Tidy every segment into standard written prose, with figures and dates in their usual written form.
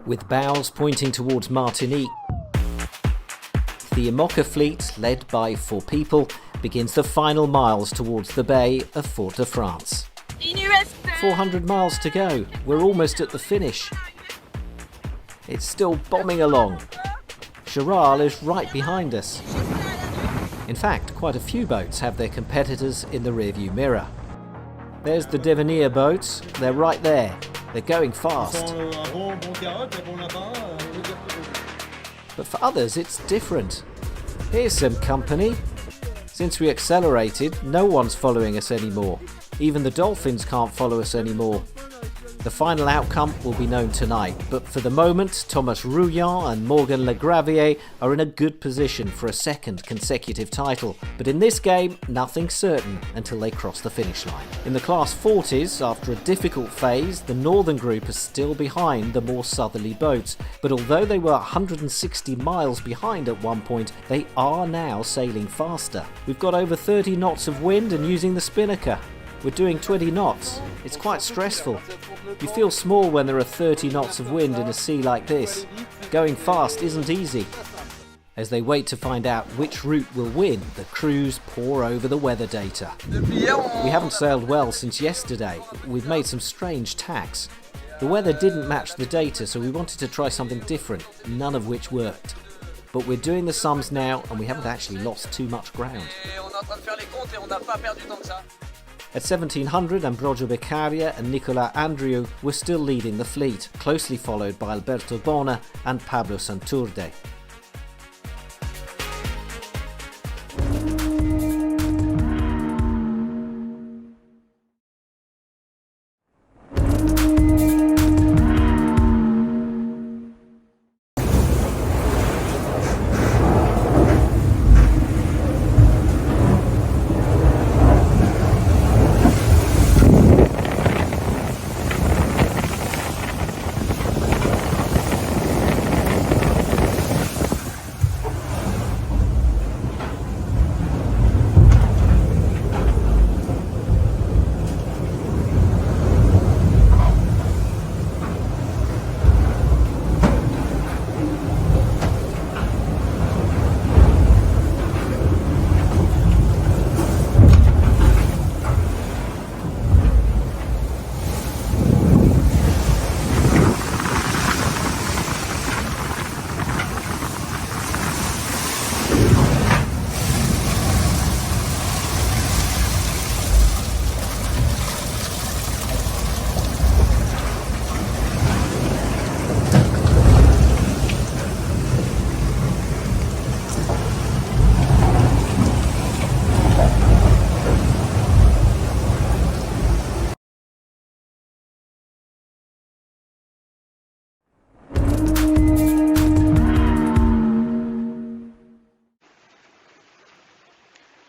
With bows pointing towards Martinique, the IMOCA fleet, led by 4 people, begins the final miles towards the bay of Fort-de-France. 400 miles to go. We're almost at the finish. It's still bombing along. Charal is right behind us. In fact, quite a few boats have their competitors in the rearview mirror. There's the Devenir boats. They're right there. They're going fast. But for others, it's different. Here's some company. Since we accelerated, no one's following us anymore. Even the dolphins can't follow us anymore. The final outcome will be known tonight, but for the moment, Thomas Rouillon and Morgan Legravier are in a good position for a second consecutive title. But in this game, nothing's certain until they cross the finish line. In the Class 40s, after a difficult phase, the northern group is still behind the more southerly boats. But although they were 160 miles behind at one point, they are now sailing faster. We've got over 30 knots of wind and using the spinnaker. We're doing 20 knots. It's quite stressful. You feel small when there are 30 knots of wind in a sea like this. Going fast isn't easy. As they wait to find out which route will win, the crews pore over the weather data. We haven't sailed well since yesterday. We've made some strange tacks. The weather didn't match the data, so we wanted to try something different, none of which worked. But we're doing the sums now, and we haven't actually lost too much ground. At 1700, Ambrogio Beccaria and Nicolas Andrieu were still leading the fleet, closely followed by Alberto Bona and Pablo Santurde.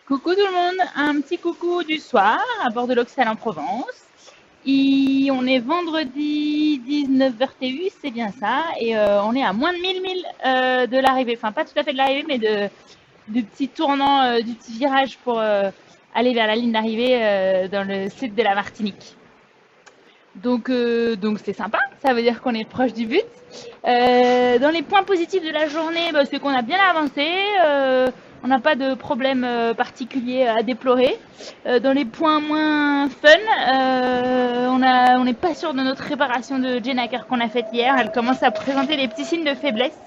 Coucou tout le monde, un petit coucou du soir à bord de l'Oxal en Provence. On est vendredi 19h08, c'est bien ça, et on est à moins de 1000 milles de l'arrivée, enfin pas tout à fait de l'arrivée, mais du petit tournant, du petit virage pour aller vers la ligne d'arrivée dans le sud de la Martinique. Donc c'est sympa, ça veut dire qu'on est proche du but. Dans les points positifs de la journée, c'est qu'on a bien avancé. On n'a pas de problème particulier à déplorer. Dans les points moins fun, on n'est pas sûr de notre réparation de Jacques qu'on a faite hier. Elle commence à présenter des petits signes de faiblesse.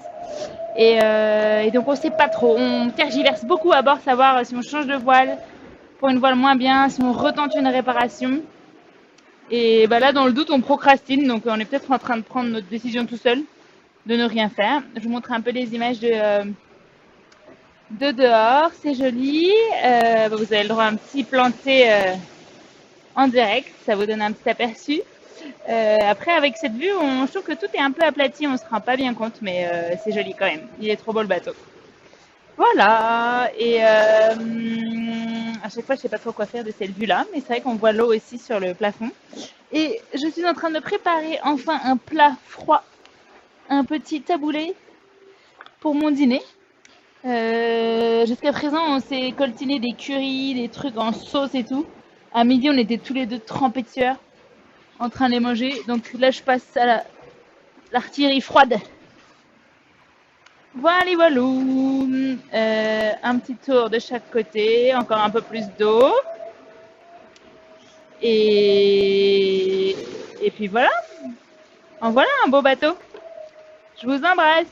Et donc on sait pas trop. On tergiverse beaucoup à bord, savoir si on change de voile pour une voile moins bien, si on retente une réparation. Et là, dans le doute, on procrastine. Donc on est peut-être en train de prendre notre décision tout seul, de ne rien faire. Je vous montre un peu les images de dehors, c'est joli. Vous avez le droit à un petit planté en direct, ça vous donne un petit aperçu. Après, avec cette vue, je trouve que tout est un peu aplati, on se rend pas bien compte, mais c'est joli quand même. Il est trop beau le bateau. Voilà, et à chaque fois, je sais pas trop quoi faire de cette vue-là, mais c'est vrai qu'on voit l'eau aussi sur le plafond. Et je suis en train de préparer enfin un plat froid, un petit taboulé pour mon dîner. Jusqu'à présent, on s'est coltiné des currys, des trucs en sauce et tout. À midi, on était tous les deux trempés de sueur, en train de les manger. Donc là, je passe à la l'artillerie froide. Voilà, voilou. Un petit tour de chaque côté, encore un peu plus d'eau. Et puis voilà. En voilà un beau bateau. Je vous embrasse.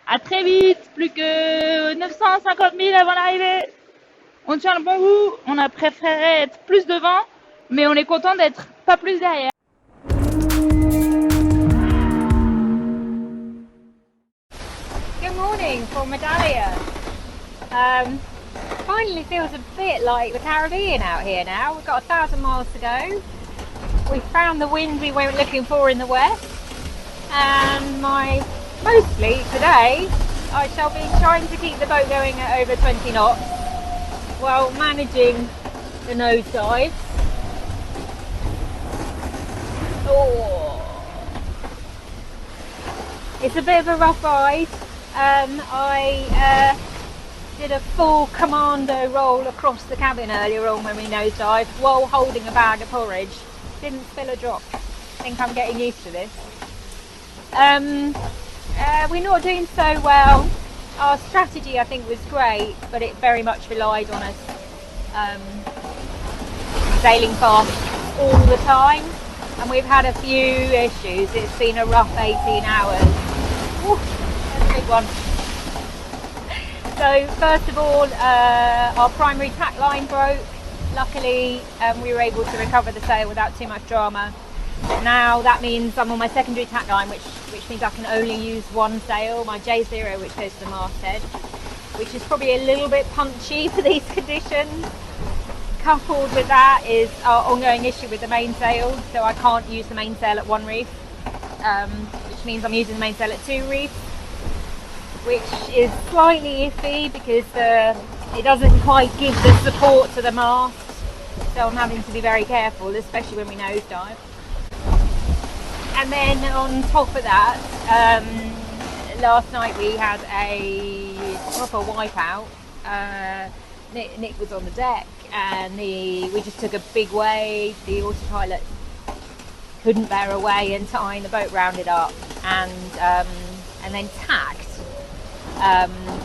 À très vite. Plus que 950 000 avant l'arrivée. On tient le bon bout. On a préféré être plus devant, mais on est content d'être pas plus derrière. Good morning from Medallia. Finally feels a bit like the Caribbean out here now. We've got 1,000 miles to go. We found the wind we weren't looking for in the west, and mostly today I shall be trying to keep the boat going at over 20 knots while managing the nosedive. Oh, it's a bit of a rough ride. I did a full commando roll across the cabin earlier on when we nosedived while holding a bag of porridge. Didn't spill a drop. I think I'm getting used to this. We're not doing so well. Our strategy I think was great, but it very much relied on us sailing fast all the time, and we've had a few issues. It's been a rough 18 hours. Ooh, that's a big one. So first of all, our primary tack line broke. Luckily, we were able to recover the sail without too much drama. But now that means I'm on my secondary tack line, which means I can only use one sail, my J0, which goes to the masthead, which is probably a little bit punchy for these conditions. Coupled with that is our ongoing issue with the mainsail, so I can't use the mainsail at one reef, which means I'm using the mainsail at two reefs, which is slightly iffy because it doesn't quite give the support to the mast, so I'm having to be very careful, especially when we nosedive. And then on top of that, last night we had a proper wipeout. Nick was on the deck and we just took a big wave. The autopilot couldn't bear away in time. The boat rounded up and then tacked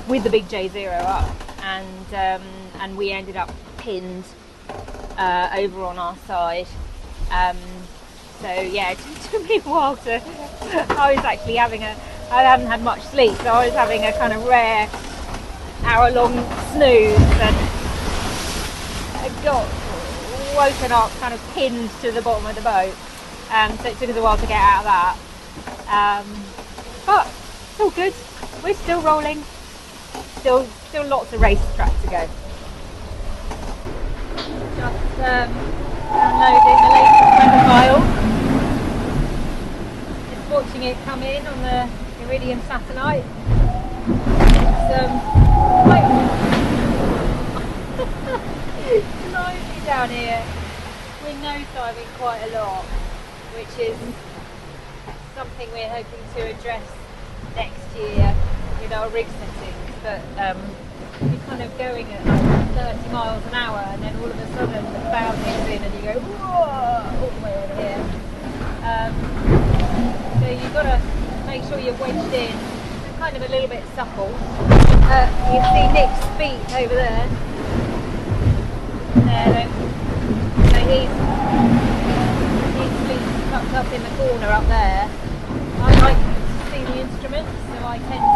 with the big J0 up, and we ended up pinned over on our side. So yeah, it took me a while to. I was actually I hadn't had much sleep, so I was having a kind of rare hour-long snooze, and I got woken up, kind of pinned to the bottom of the boat. So it took us a while to get out of that. But it's all good. We're still rolling. Still lots of racetrack to go. Just downloading the latest weather file. Just watching it come in on the Iridium satellite. It's noisy down here. We're nosediving quite a lot, which is something we're hoping to address next year with our rig settings, but you're kind of going at like 30 miles an hour, and then all of a sudden the bow hits in and you go whoa, all the way over here. So you've got to make sure you're wedged in, kind of a little bit supple. You see Nick's feet over there. So his feet tucked up in the corner up there. I like to see the instruments, so I tend to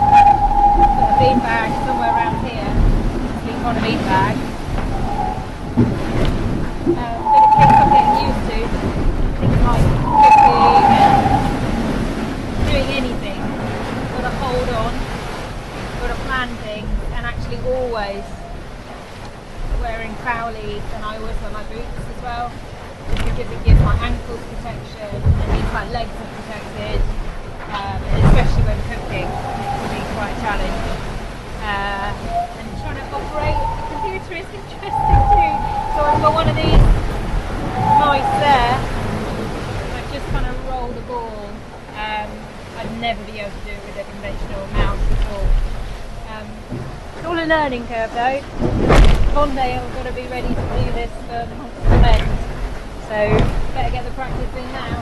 put a bean bag somewhere around here, sleep on a bean bag. Bit of things I'm getting used to, things like cooking and doing anything. Got to hold on, got to plan things, and actually always wearing cowlies, and I always wear my boots as well, because it gives my ankles protection, and means my legs are protected. Especially when cooking, it can be quite a challenge. And trying to operate the computer is interesting too. So I've got one of these mice there. I just kind of roll the ball. I'd never be able to do it with a conventional mouse at all. It's all a learning curve though. One day I've got to be ready to do this for months on end. So better get the practice in now.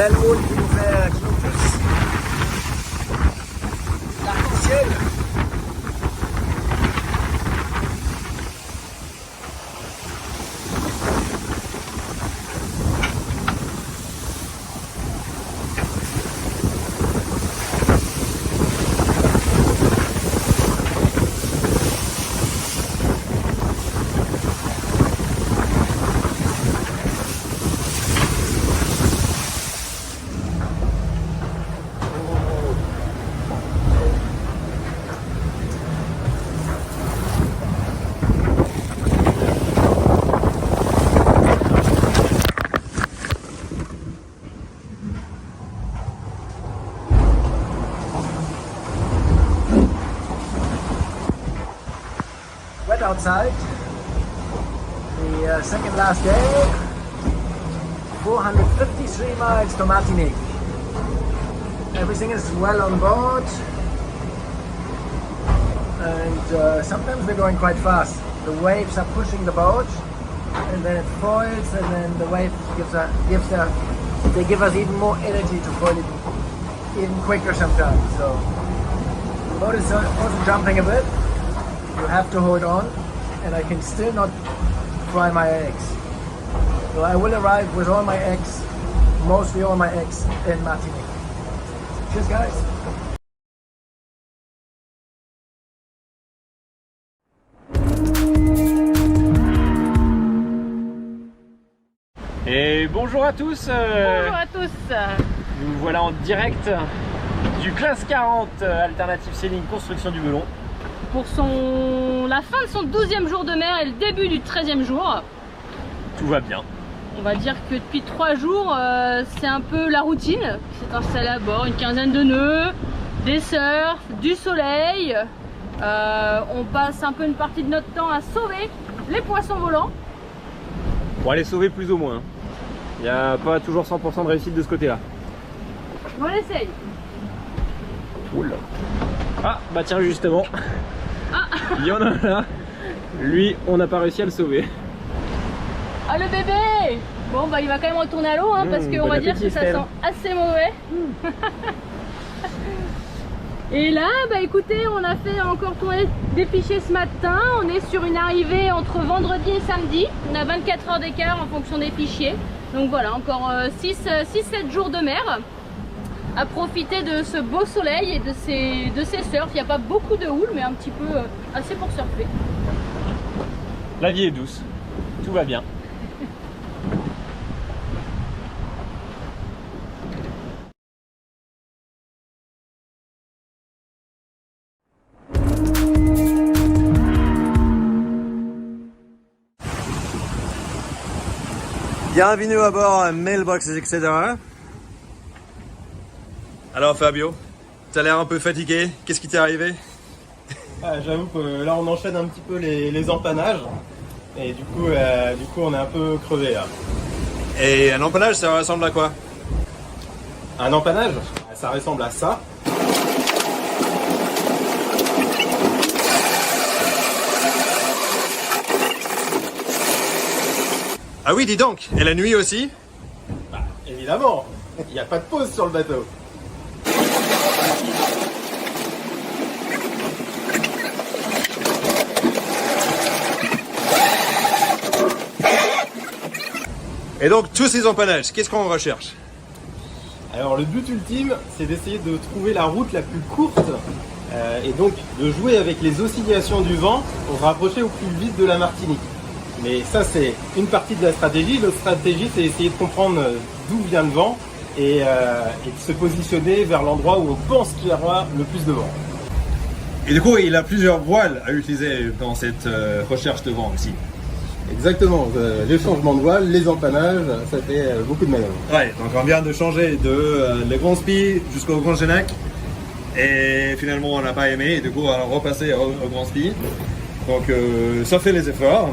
belle houle qui nous fait Jujus. L'arc-en-ciel. Outside the second last day, 453 miles to Martinique. Everything is well on board, and sometimes we're going quite fast. The waves are pushing the boat, and then it foils, and then the wave they give us even more energy to foil it even quicker sometimes. So the boat is also jumping a bit. You have to hold on, and I can still not fry my eggs. So I will arrive with all my eggs, mostly all my eggs, in Martinique. Cheers, guys. Et bonjour à tous. Bonjour à tous. Nous voilà en direct du classe 40 alternative sailing construction du melon. Pour la fin de son 12e jour de mer et le début du 13e jour. Tout va bien. On va dire que depuis 3 jours, c'est un peu la routine qui s'est installée à bord. Une quinzaine de nœuds, des surfs, du soleil. On passe un peu une partie de notre temps à sauver les poissons volants. Pour aller sauver plus ou moins. Il n'y a pas toujours 100% de réussite de ce côté-là. On essaye. Oula. Ah bah tiens justement. Ah. Il y en a un là. Lui, on n'a pas réussi à le sauver. Ah le bébé. Bon bah il va quand même retourner à l'eau, hein, parce qu'on va dire que ça sent assez mauvais. Et là, bah écoutez, on a fait encore tourner des fichiers ce matin. On est sur une arrivée entre vendredi et samedi. On a 24 heures d'écart en fonction des fichiers. Donc voilà, encore 6-7 jours de mer. À profiter de ce beau soleil et de ces surfs. Il n'y a pas beaucoup de houle, mais un petit peu assez pour surfer. La vie est douce. Tout va bien. Bienvenue à bord Mailbox, etc. Alors Fabio, t'as l'air un peu fatigué, qu'est-ce qui t'est arrivé? J'avoue que là on enchaîne un petit peu les empannages et du coup on est un peu crevé là. Et un empannage, ça ressemble à quoi? Un empannage, ça ressemble à ça. Ah oui, dis donc, et la nuit aussi? Bah, évidemment, il n'y a pas de pause sur le bateau. Et donc tous ces empannages, qu'est-ce qu'on recherche? Alors le but ultime, c'est d'essayer de trouver la route la plus courte et donc de jouer avec les oscillations du vent pour se rapprocher au plus vite de la Martinique. Mais ça c'est une partie de la stratégie. L'autre stratégie, c'est essayer de comprendre d'où vient le vent et de se positionner vers l'endroit où on pense qu'il y aura le plus de vent. Et du coup, il a plusieurs voiles à utiliser dans cette recherche de vent aussi. Exactement, les changements de voile, les empannages, ça fait beaucoup de manœuvres. Ouais, donc on vient de changer de les grands spi jusqu'au grand genac et finalement on n'a pas aimé et du coup on a repassé au grand spi. Donc ça fait les efforts.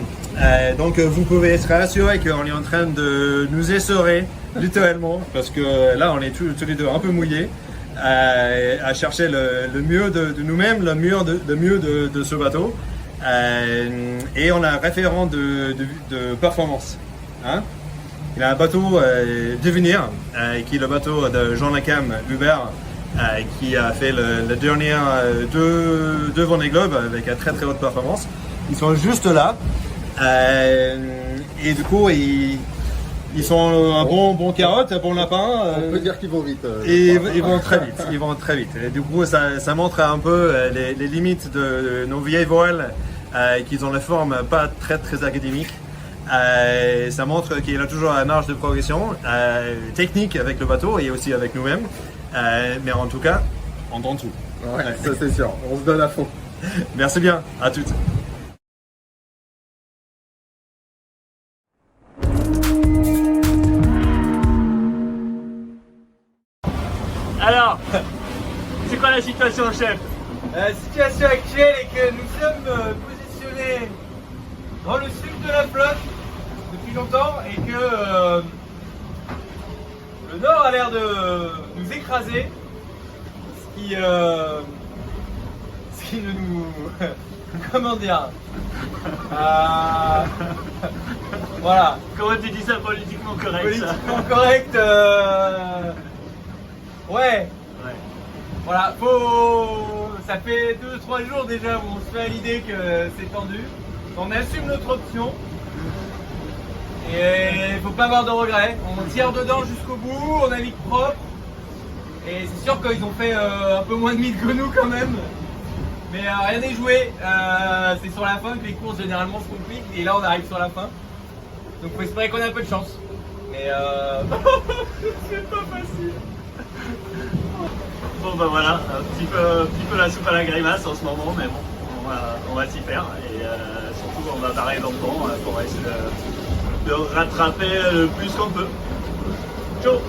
Donc vous pouvez être rassuré qu'on est en train de nous essorer littéralement parce que là on est tous les deux un peu mouillés à chercher le mieux de nous-mêmes, le mieux de ce bateau. Et on a un référent de performance, hein? Il a un bateau Devenir, qui est le bateau de Jean Lacam Hubert, qui a fait le dernier de Vendée Globe avec une très très haute performance. Ils sont juste là. Et du coup, ils sont un bon carotte, un bon lapin. On peut dire qu'ils vont vite. Et ils vont très vite. Ils vont très vite. Et du coup, ça montre un peu les limites de nos vieilles voiles, qu'ils ont la forme pas très très académique. Ça montre qu'il a toujours une marge de progression technique avec le bateau et aussi avec nous-mêmes. Mais en tout cas, on donne tout. Ouais, ça c'est sûr. On se donne à fond. Merci bien. À toutes. Alors, c'est quoi la situation, chef? La situation actuelle est que nous sommes positionnés dans le sud de la flotte depuis longtemps et que le nord a l'air de nous écraser, ce qui ne nous... comment dire voilà. Comment tu dis ça politiquement correct? Politiquement correct, ouais. Voilà, ça fait 2-3 jours déjà où on se fait à l'idée que c'est tendu. On assume notre option. Et il faut pas avoir de regrets. On tire dedans jusqu'au bout, on navigue propre. Et c'est sûr qu'ils ont fait un peu moins de mythes que nous quand même. Mais rien n'est joué. C'est sur la fin que les courses généralement se compliquent. Et là on arrive sur la fin. Donc faut espérer qu'on ait un peu de chance. Mais c'est pas facile. Bon bah voilà, un petit peu la soupe à la grimace en ce moment, mais bon, on va s'y faire et surtout on va barrer dans le temps pour essayer de rattraper le plus qu'on peut. Ciao.